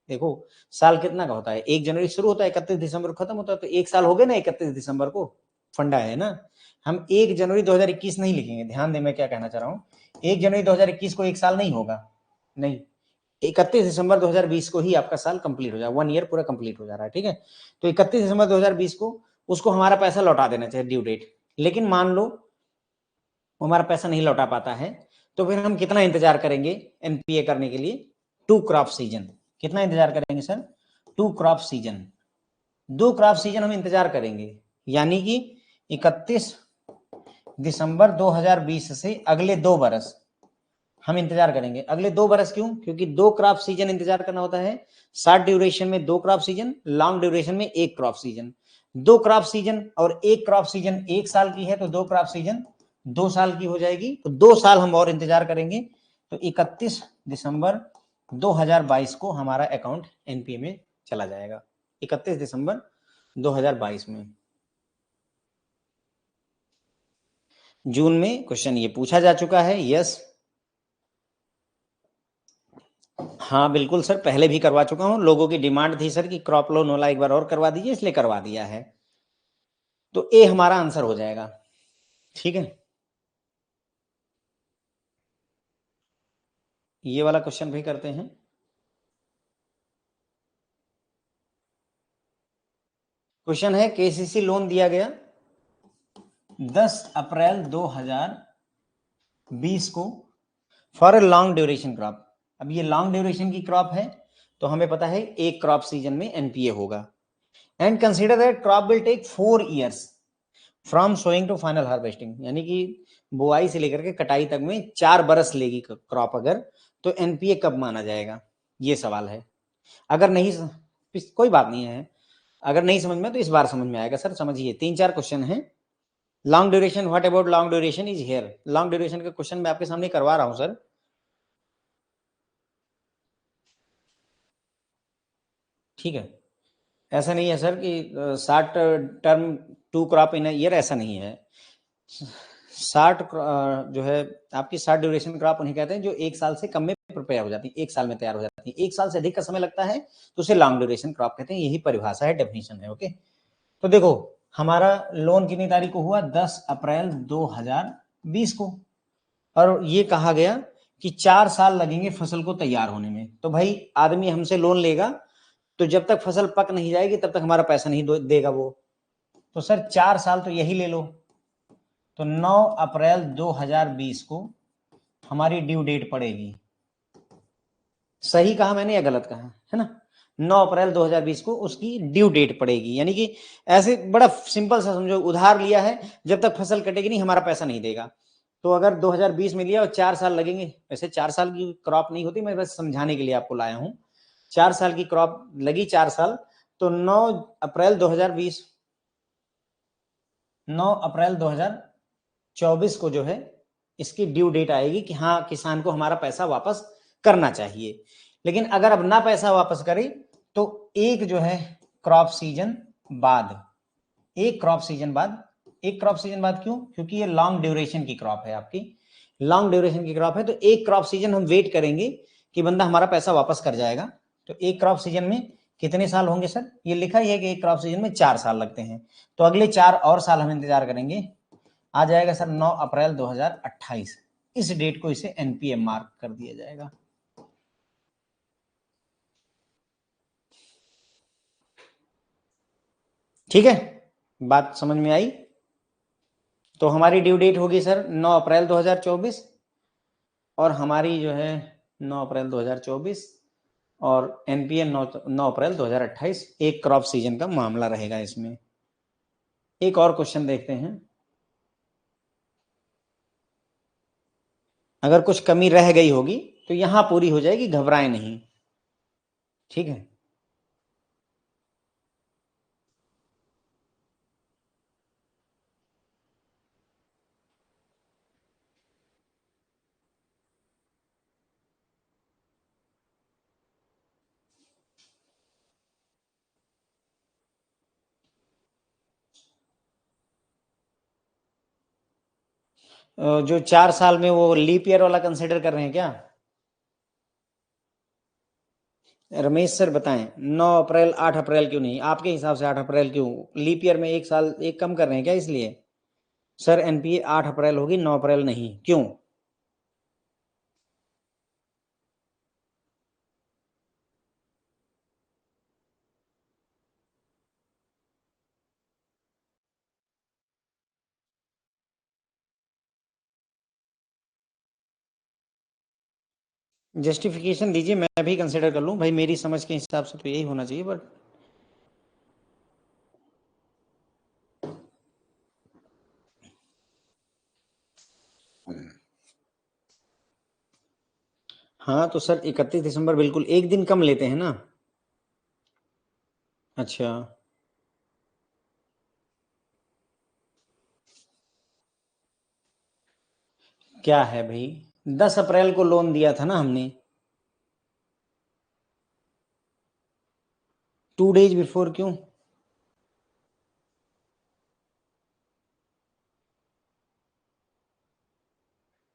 देखो साल कितना का होता है, 1 जनवरी शुरू होता है, 31 दिसंबर को खत्म होता है, तो 1 साल हो गए ना 31 दिसंबर को, फंडा है ना। हम 1 जनवरी 2021 नहीं लिखेंगे, ध्यान दे मैं क्या कहना चाह रहा हूँ। 1 जनवरी 2021 को 1 साल नहीं होगा, नहीं, 31 दिसंबर 2020 को ही आपका साल कंप्लीट हो जाएगा, 1 ईयर पूरा कंप्लीट हो जा रहा है, ठीक है। तो 31 दिसंबर 2020 को उसको हमारा पैसा लौटा देना चाहिए, ड्यू डेट। लेकिन मान लो हमारा पैसा नहीं लौटा पाता है, तो फिर हम कितना इंतजार करेंगे एनपीए करने के लिए? 2 क्रॉप सीजन। कितना इंतजार करेंगे sir? 2 crop season, 2 crop season हम इंतजार करेंगे, यानी कि 31 दिसंबर 2020 से अगले 2 बरस हम इंतजार करेंगे। अगले 2 बरस क्यों? क्योंकि 2 क्रॉप सीजन इंतजार करना होता है। शॉर्ट ड्यूरेशन में 2 क्रॉप सीजन, लॉन्ग ड्यूरेशन में 1 क्रॉप सीजन। 2 क्रॉप सीजन और 1 क्रॉप सीजन 1 साल की है, तो 2 क्रॉप सीजन 2 साल की हो जाएगी। तो 2 साल हम और इंतजार करेंगे। तो 31 दिसंबर 2022 को हमारा अकाउंट एनपीए में चला जाएगा, 31 दिसंबर 2022 में। जून में क्वेश्चन ये पूछा जा चुका है, यस। हाँ बिल्कुल सर, पहले भी करवा चुका हूं, लोगों की डिमांड थी सर कि क्रॉप लोन वाला एक बार और करवा दीजिए, इसलिए करवा दिया है। तो ए हमारा आंसर हो जाएगा, ठीक है। ये वाला क्वेश्चन भी करते हैं। क्वेश्चन है, केसीसी लोन दिया गया 10 अप्रैल 2020 को for a long duration crop. अब ये लॉन्ग ड्यूरेशन की क्रॉप है, तो हमें पता है एक क्रॉप सीजन में एनपीए होगा। And consider that crop will take 4 years from sowing to final harvesting, यानी कि बुआई से लेकर के कटाई तक में 4 बरस लेगी क्रॉप अगर, तो एनपीए कब माना जाएगा? ये सवाल है। अगर नहीं, कोई बात नहीं है, अगर नहीं समझ में तो इस बार समझ में आएगा सर, समझिए 3-4 क्वेश्चन है। Long duration, what about long duration is here. Long duration का क्वेश्चन मैं आपके सामने करवा रहा हूं सर। ठीक है, ऐसा नहीं है सर कि 60 टर्म 2 क्रॉप इन ईयर, ऐसा नहीं है। 60 जो है आपकी 60 ड्यूरेशन क्रॉप उन्हें कहते हैं जो 1 साल से कम में प्रिपेयर हो जाती है, 1 साल में तैयार हो जाती है। 1 साल से अधिक का समय लगता है तो उसे लॉन्ग ड्यूरेशन क्रॉप कहते हैं, यही परिभाषा है, डेफिनेशन है। ओके, तो देखो हमारा लोन कितनी तारीख को हुआ? 10 अप्रैल 2020 को, और ये कहा गया कि 4 साल लगेंगे फसल को तैयार होने में। तो भाई आदमी हमसे लोन लेगा तो जब तक फसल पक नहीं जाएगी तब तक हमारा पैसा नहीं देगा वो। तो सर 4 साल तो यही ले लो। तो 9 अप्रैल 2020 को हमारी ड्यू डेट पड़ेगी। सही कहा मैंने या गलत कहा है ना? 9 अप्रैल 2020 को उसकी ड्यू डेट पड़ेगी, यानी कि ऐसे बड़ा सिंपल सा समझो, उधार लिया है, जब तक फसल कटेगी नहीं हमारा पैसा नहीं देगा। तो अगर 2020 में लिया और 4 साल लगेंगे, वैसे 4 साल की क्रॉप नहीं होती, मैं बस समझाने के लिए आपको लाया हूं। 4 साल की क्रॉप लगी, 4 साल, तो 9 अप्रैल 2020, 9 अप्रैल 2024 को जो है इसकी ड्यू डेट आएगी कि हाँ किसान को हमारा पैसा वापस करना चाहिए। लेकिन अगर अब ना पैसा वापस करे तो एक जो है क्रॉप सीजन बाद, एक क्रॉप सीजन बाद, एक क्रॉप सीजन बाद क्यों? क्योंकि ये लॉन्ग ड्यूरेशन की क्रॉप है, आपकी लॉन्ग ड्यूरेशन की क्रॉप है, तो एक क्रॉप सीजन हम वेट करेंगे कि बंदा हमारा पैसा वापस कर जाएगा। तो एक क्रॉप सीजन में कितने साल होंगे सर? ये लिखा ही है कि एक क्रॉप सीजन में 4 साल लगते हैं, तो अगले 4 और साल हम इंतजार करेंगे। आ जाएगा सर 9 अप्रैल 2028, इस डेट को इसे एनपीए मार्क कर दिया जाएगा। ठीक है, बात समझ में आई? तो हमारी ड्यू डेट होगी सर 9 अप्रैल 2024, और हमारी जो है 9 अप्रैल 2024 और एनपीए 9 अप्रैल 2028। एक क्रॉप सीजन का मामला रहेगा इसमें। एक और क्वेश्चन देखते हैं। अगर कुछ कमी रह गई होगी तो यहां पूरी हो जाएगी, घबराएं नहीं, ठीक है। जो 4 साल में वो लीप ईयर वाला कंसिडर कर रहे हैं क्या? रमेश सर बताएं, 9 अप्रैल 8 अप्रैल क्यों नहीं? आपके हिसाब से 8 अप्रैल क्यों? लीप ईयर में एक साल एक कम कर रहे हैं क्या इसलिए? सर एनपीए 8 अप्रैल होगी, 9 अप्रैल नहीं, क्यों? जस्टिफिकेशन दीजिए, मैं भी कंसिडर कर लूं भाई, मेरी समझ के हिसाब से तो यही होना चाहिए, बट हाँ तो सर 31 दिसंबर बिल्कुल एक दिन कम लेते हैं ना। अच्छा, क्या है भाई, 10 अप्रैल को लोन दिया था ना हमने, 2 डेज बिफोर क्यों?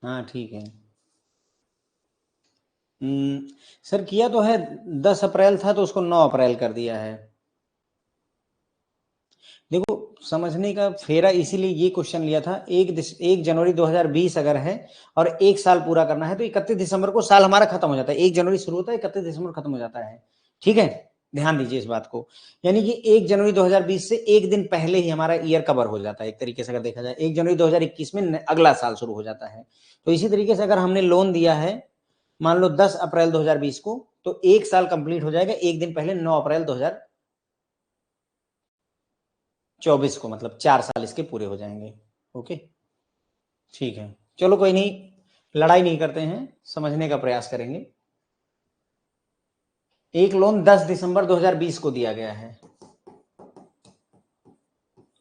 हाँ ठीक है। सर किया तो है, 10 अप्रैल था तो उसको 9 अप्रैल कर दिया है। देखो समझने का फेरा, इसीलिए ये क्वेश्चन लिया था। 1 जनवरी 2020 अगर है और एक साल पूरा करना है तो 31 दिसंबर को साल हमारा खत्म हो जाता है। 1 जनवरी शुरू होता है, 31 दिसंबर खत्म हो जाता है, ठीक है। ध्यान दीजिए इस बात को, यानी कि 1 जनवरी 2020 से एक दिन पहले ही हमारा ईयर कवर हो जाता है एक तरीके से। अगर देखा जाए 1 जनवरी 2021 में अगला साल शुरू हो जाता है। तो इसी तरीके से अगर हमने लोन दिया है मान लो 10 अप्रैल 2020 को, तो एक साल कंप्लीट हो जाएगा एक दिन पहले, 9 अप्रैल 2024 को, मतलब 4 साल इसके पूरे हो जाएंगे। ओके ठीक है, चलो कोई नहीं, लड़ाई नहीं करते हैं, समझने का प्रयास करेंगे। एक लोन 10 दिसंबर 2020 को दिया गया है,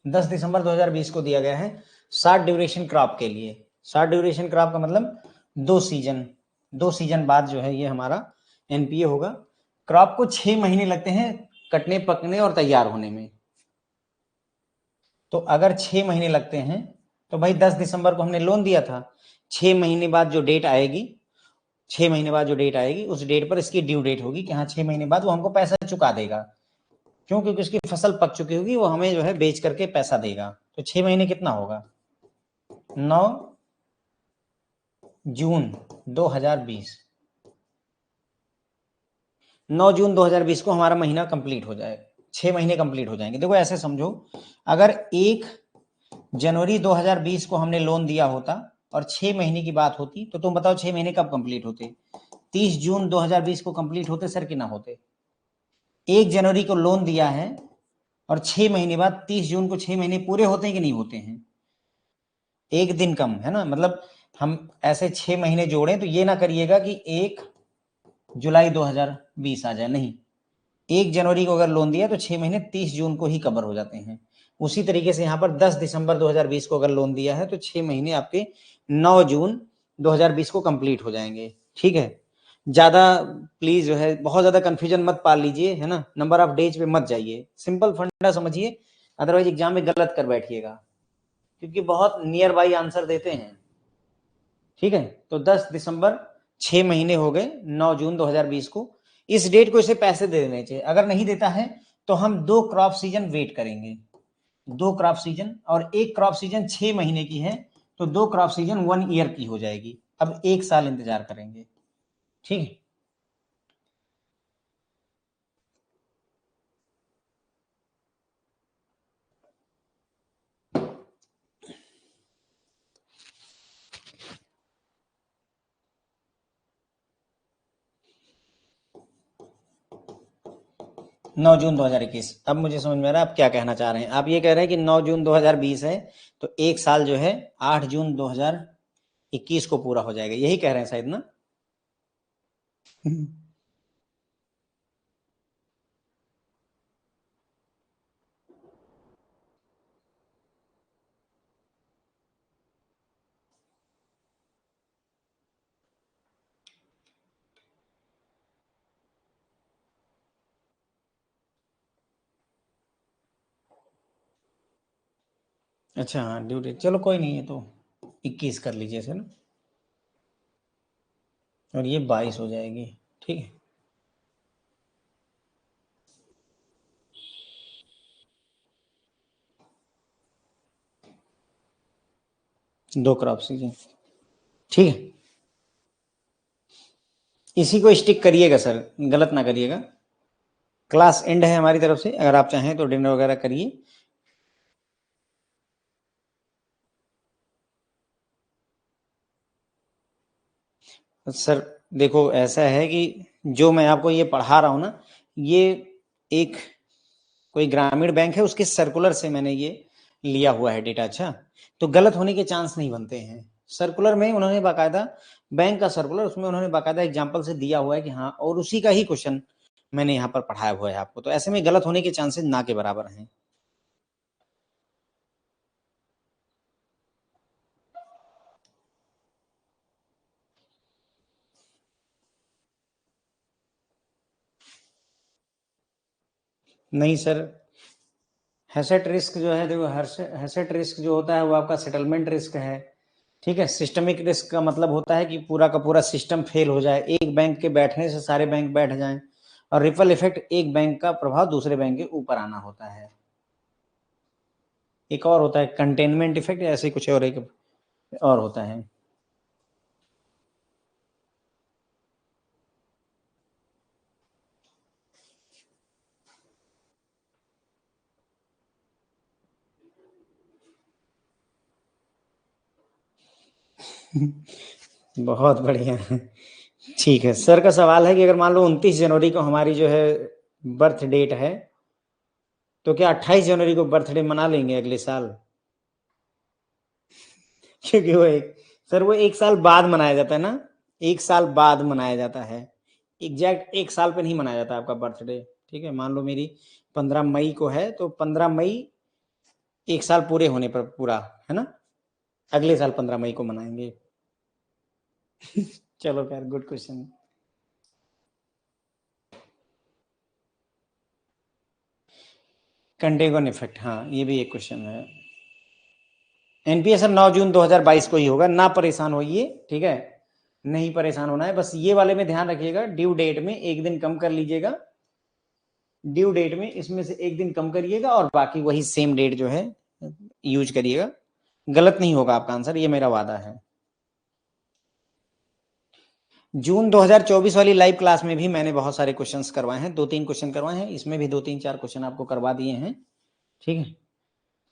10 दिसंबर 2020 को दिया गया है, 60 ड्यूरेशन क्रॉप के लिए। 60 ड्यूरेशन क्रॉप का मतलब 2 सीजन, 2 सीजन बाद जो है ये हमारा एनपीए होगा। क्रॉप को 6 महीने लगते हैं कटने पकने और तैयार होने में। तो अगर 6 महीने लगते हैं तो भाई 10 दिसंबर को हमने लोन दिया था, 6 महीने बाद जो डेट आएगी, 6 महीने बाद जो डेट आएगी उस डेट पर इसकी ड्यू डेट होगी कि हाँ 6 महीने बाद वो हमको पैसा चुका देगा। क्यों? क्योंकि उसकी फसल पक चुकी होगी, वो हमें जो है बेच करके पैसा देगा। तो 6 महीने कितना होगा? 9 जून 2020, 9 जून 2020 को हमारा महीना कंप्लीट हो जाएगा, 6 महीने कंप्लीट हो जाएंगे। देखो ऐसे समझो, अगर 1 जनवरी 2020 को हमने लोन दिया होता और 6 महीने की बात होती, तो तुम बताओ 6 महीने कब कंप्लीट होते? 30 जून 2020 को कंप्लीट होते सर कि ना होते? 1 जनवरी को लोन दिया है और 6 महीने बाद 30 जून को 6 महीने पूरे होते हैं कि नहीं होते हैं? एक दिन कम है ना, मतलब हम ऐसे 6 महीने जोड़ें तो ये ना करिएगा कि 1 जुलाई 2020 आ जाए, नहीं। 1 जनवरी को अगर लोन दिया तो 6 महीने 30 जून को ही कवर हो जाते हैं। उसी तरीके से यहाँ पर 10 दिसंबर 2020 को अगर लोन दिया है तो 6 महीने आपके 9 जून 2020 को कंप्लीट हो जाएंगे, ठीक है। ज्यादा प्लीज जो है बहुत ज्यादा कंफ्यूजन मत पाल लीजिए, है ना, नंबर ऑफ डेज पे मत जाइए, सिंपल फंडा समझिए, अदरवाइज एग्जाम में गलत कर बैठिएगा, क्योंकि बहुत नियर बाई आंसर देते हैं, ठीक है। तो 10 दिसंबर, 6 महीने हो गए 9 जून 2020 को, इस डेट को इसे पैसे दे देने चाहिए। अगर नहीं देता है तो हम 2 क्रॉप सीजन वेट करेंगे, 2 क्रॉप सीजन, और एक क्रॉप सीजन 6 महीने की है तो 2 क्रॉप सीजन 1 ईयर की हो जाएगी। अब एक साल इंतजार करेंगे, ठीक है। 9 जून 2021। अब मुझे समझ में आ रहा है आप क्या कहना चाह रहे हैं। आप ये कह रहे हैं कि 9 जून 2020 है तो एक साल जो है 8 जून 2021 को पूरा हो जाएगा, यही कह रहे हैं शायद ना। अच्छा हाँ ड्यू डेट, चलो कोई नहीं है तो 21 कर लीजिए सर, और ये 22 हो जाएगी, ठीक है। दो क्रॉप सीजन, ठीक है। इसी को स्टिक करिएगा सर, गलत ना करिएगा। क्लास एंड है हमारी तरफ से, अगर आप चाहें तो डिनर वगैरह करिए। सर देखो ऐसा है कि जो मैं आपको ये पढ़ा रहा हूँ ना, ये एक कोई ग्रामीण बैंक है उसके सर्कुलर से मैंने ये लिया हुआ है डेटा। अच्छा, तो गलत होने के चांस नहीं बनते हैं। सर्कुलर में उन्होंने बाकायदा, बैंक का सर्कुलर, उसमें उन्होंने बाकायदा एग्जाम्पल से दिया हुआ है कि हाँ, और उसी का ही क्वेश्चन मैंने यहाँ पर पढ़ाया हुआ है आपको, तो ऐसे में गलत होने के चांसेस ना के बराबर हैं। नहीं सर, हेसेट रिस्क जो है, देखो हेसेट रिस्क जो होता है वो आपका सेटलमेंट रिस्क है, ठीक है। सिस्टमिक रिस्क का मतलब होता है कि पूरा का पूरा सिस्टम फेल हो जाए, एक बैंक के बैठने से सारे बैंक बैठ जाएं, और रिपल इफेक्ट, एक बैंक का प्रभाव दूसरे बैंक के ऊपर आना होता है। एक और होता है कंटेनमेंट इफेक्ट, ऐसे कुछ और एक और होता है। बहुत बढ़िया, ठीक है। सर का सवाल है कि अगर मान लो 29 जनवरी को हमारी जो है बर्थ डेट है, तो क्या 28 जनवरी को बर्थडे मना लेंगे अगले साल? क्योंकि वो एक, सर वो एक साल बाद मनाया जाता है ना, एक साल बाद मनाया जाता है, एग्जैक्ट एक साल पे नहीं मनाया जाता आपका बर्थडे, ठीक है। मान लो मेरी 15 मई को है, तो 15 मई एक साल पूरे होने पर पूरा है ना, अगले साल 15 मई को मनाएंगे। चलो खैर, गुड क्वेश्चन। कंटेगन इफेक्ट, हाँ ये भी एक क्वेश्चन है। एनपीएस सर 9 जून 2022 को ही होगा, ना परेशान होइए, ठीक है, नहीं परेशान होना है, बस ये वाले में ध्यान रखिएगा, ड्यू डेट में एक दिन कम कर लीजिएगा, ड्यू डेट में इसमें से एक दिन कम करिएगा, और बाकी वही सेम डेट जो है यूज करिएगा। गलत नहीं होगा आपका आंसर, ये मेरा वादा है। जून 2024 वाली लाइव क्लास में भी मैंने बहुत सारे क्वेश्चंस करवाए हैं, 2-3 क्वेश्चन करवाए हैं, इसमें भी 2-3-4 क्वेश्चन आपको करवा दिए हैं, ठीक है।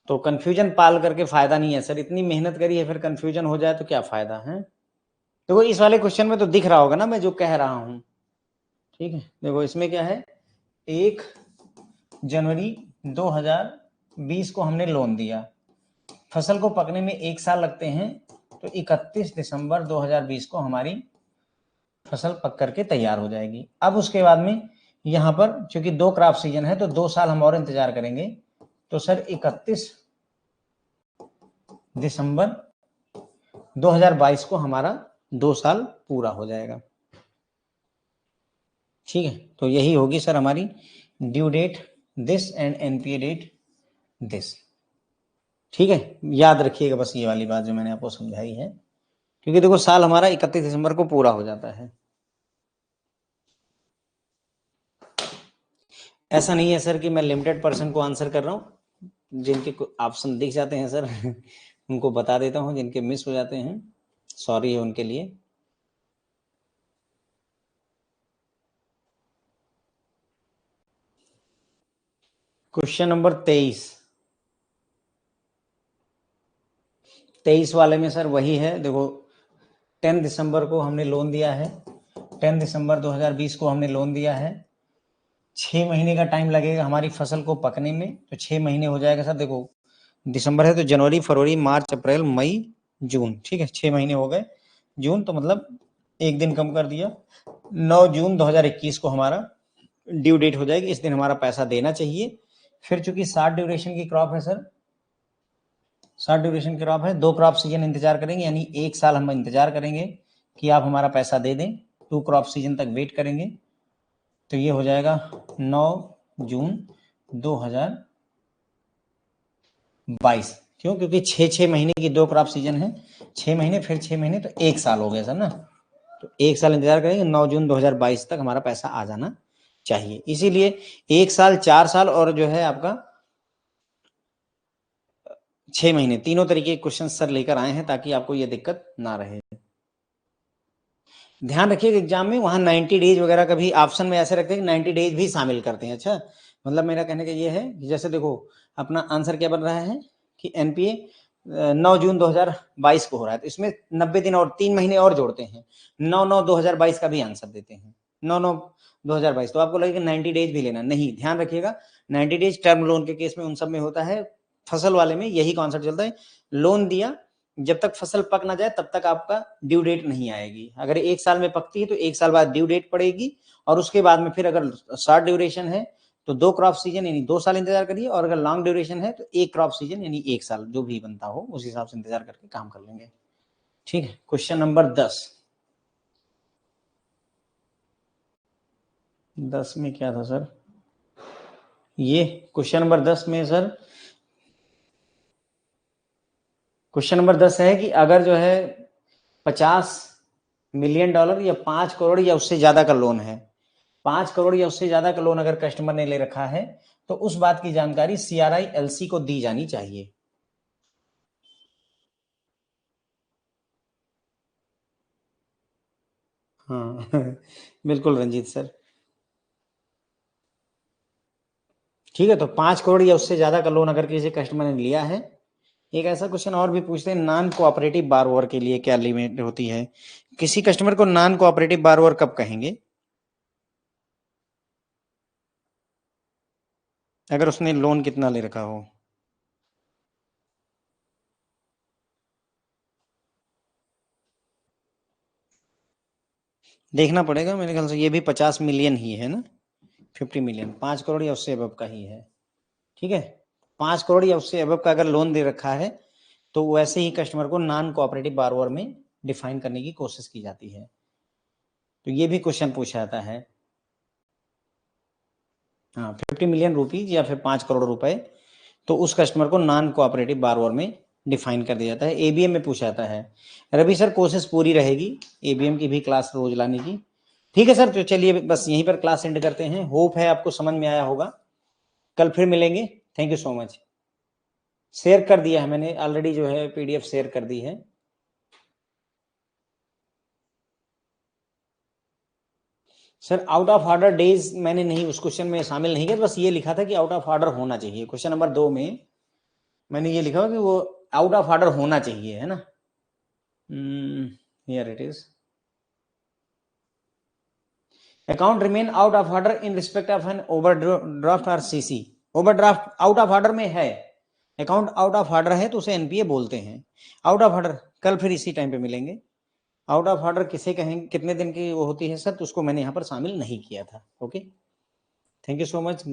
तो कंफ्यूजन पाल करके फायदा नहीं है सर, इतनी मेहनत करी है फिर कंफ्यूजन हो जाए तो क्या फायदा है। देखो इस वाले क्वेश्चन में तो दिख रहा होगा ना मैं जो कह रहा हूं, ठीक है। देखो इसमें क्या है, 1 जनवरी 2020 को हमने लोन दिया, फसल को पकने में एक साल लगते हैं, तो 31 दिसंबर 2020 को हमारी फसल पक करके तैयार हो जाएगी। अब उसके बाद में यहाँ पर चूंकि 2 क्रॉप सीजन है तो 2 साल हम और इंतजार करेंगे, तो सर 31 दिसंबर 2022 को हमारा 2 साल पूरा हो जाएगा, ठीक है। तो यही होगी सर हमारी due date this and NPA date this, ठीक है। याद रखिएगा बस ये वाली बात जो मैंने आपको समझाई है, क्योंकि देखो साल हमारा 31 दिसंबर को पूरा हो जाता है। ऐसा नहीं है सर कि मैं लिमिटेड पर्सन को आंसर कर रहा हूँ, जिनके ऑप्शन दिख जाते हैं सर उनको बता देता हूँ, जिनके मिस हो जाते हैं सॉरी है उनके लिए। क्वेश्चन नंबर 23 वाले में सर वही है, देखो 10 दिसंबर को हमने लोन दिया है, 10 दिसंबर 2020 को हमने लोन दिया है, 6 महीने का टाइम लगेगा हमारी फसल को पकने में, तो 6 महीने हो जाएगा सर। देखो दिसंबर है तो जनवरी, फरवरी, मार्च, अप्रैल, मई, जून, ठीक है 6 महीने हो गए। जून तो मतलब एक दिन कम कर दिया, 9 जून 2021 को हमारा ड्यू डेट हो जाएगी, इस दिन हमारा पैसा देना चाहिए। फिर चूंकि 60 ड्यूरेशन की क्रॉप है सर, 60 ड्यूरेशन की क्रॉप है, 2 क्रॉप सीजन इंतजार करेंगे, यानी 1 साल हम इंतजार करेंगे कि आप हमारा पैसा दे दें, 2 क्रॉप सीजन तक वेट करेंगे। तो ये हो जाएगा 9 जून 2022। क्यों? क्योंकि 6 महीने की 2 क्रॉप सीजन है, 6 महीने फिर 6 महीने, तो 1 साल हो गया सर ना। तो 1 साल इंतजार करेंगे, 9 जून 2022 तक हमारा पैसा आ जाना चाहिए। इसीलिए 1 साल, 4 साल और जो है आपका 6 महीने, तीनों तरीके के क्वेश्चन सर लेकर आए हैं ताकि आपको ये दिक्कत ना रहे। ध्यान रखिएगा एग्जाम में वहां 90 डेज वगैरह का भी ऑप्शन में ऐसे रखते हैं कि 90 डेज भी शामिल करते हैं। अच्छा, मतलब मेरा कहने का ये है कि जैसे देखो अपना आंसर क्या बन रहा है कि एनपीए 9 जून 2022 को हो रहा है, तो इसमें 90 दिन और 3 महीने और जोड़ते हैं, 9/9/2022 का भी आंसर देते हैं, 9/9/2022। तो आपको लगेगा 90 डेज भी लेना, नहीं, ध्यान रखिएगा 90 डेज टर्म लोन के केस में उन सब में होता है, फसल वाले में यही कॉन्सेप्ट चलता है, लोन दिया, जब तक फसल पक ना जाए तब तक आपका ड्यू डेट नहीं आएगी। अगर 1 साल में पकती है तो 1 साल बाद ड्यू डेट पड़ेगी, और उसके बाद में फिर अगर शॉर्ट ड्यूरेशन है तो 2 क्रॉप सीजन यानी 2 साल इंतजार करिए, और अगर लॉन्ग ड्यूरेशन है तो 1 क्रॉप सीजन यानी 1 साल, जो भी बनता हो उस हिसाब से इंतजार करके काम कर लेंगे। ठीक है, क्वेश्चन नंबर 10 में क्या था सर? ये क्वेश्चन नंबर 10 में सर, क्वेश्चन नंबर 10 है कि अगर जो है 50 मिलियन डॉलर या 5 करोड़ या उससे ज्यादा का लोन है, 5 करोड़ या उससे ज्यादा का लोन अगर कस्टमर ने ले रखा है तो उस बात की जानकारी सीआरआई एलसी को दी जानी चाहिए। हाँ बिल्कुल रंजीत सर। ठीक है, तो 5 करोड़ या उससे ज्यादा का लोन अगर किसी कस्टमर ने लिया है, एक ऐसा क्वेश्चन और भी पूछते हैं, नॉन कोऑपरेटिव बारोवर के लिए क्या लिमिट होती है? किसी कस्टमर को नॉन कोऑपरेटिव बारोवर कब कहेंगे? अगर उसने लोन कितना ले रखा हो। देखना पड़ेगा, मेरे ख्याल से ये भी 50 मिलियन ही है ना, 50 मिलियन, 5 करोड़ या उससे अबव का ही है। ठीक है, 5 करोड़ या उससे अबव का अगर लोन दे रखा है तो वैसे ही कस्टमर को नॉन कोऑपरेटिव बारोवर में डिफाइन करने की कोशिश की जाती है। तो ये भी क्वेश्चन पूछा जाता है। हाँ, 50 मिलियन रुपीज या फिर 5 करोड़ रुपए, तो उस कस्टमर को नॉन कोऑपरेटिव बारोवर में डिफाइन कर दिया जाता है। एबीएम में पूछा जाता है। रवि सर कोशिश पूरी रहेगी एबीएम की भी क्लास रोज लाने की। ठीक है सर, तो चलिए बस यहीं पर क्लास एंड करते हैं। होप है आपको समझ में आया होगा, कल फिर मिलेंगे। Thank you so much. Share कर दिया है मैंने ऑलरेडी, जो है पीडीएफ शेयर कर दी है। Sir out of order days मैंने नहीं उस क्वेश्चन में शामिल नहीं किया, बस ये लिखा था कि आउट ऑफ ऑर्डर होना चाहिए। क्वेश्चन नंबर 2 में मैंने ये लिखा कि वो आउट ऑफ ऑर्डर होना चाहिए, है ना। Here it is, account remain out of order in respect of an overdraft और CC. Overdraft out of order में है, अकाउंट आउट ऑफ ऑर्डर है तो उसे एनपीए बोलते हैं। आउट ऑफ ऑर्डर कल फिर इसी टाइम पे मिलेंगे। आउट ऑफ ऑर्डर किसे कहेंगे, कितने दिन की वो होती है सर, तो उसको मैंने यहाँ पर शामिल नहीं किया था। Okay, thank you so much.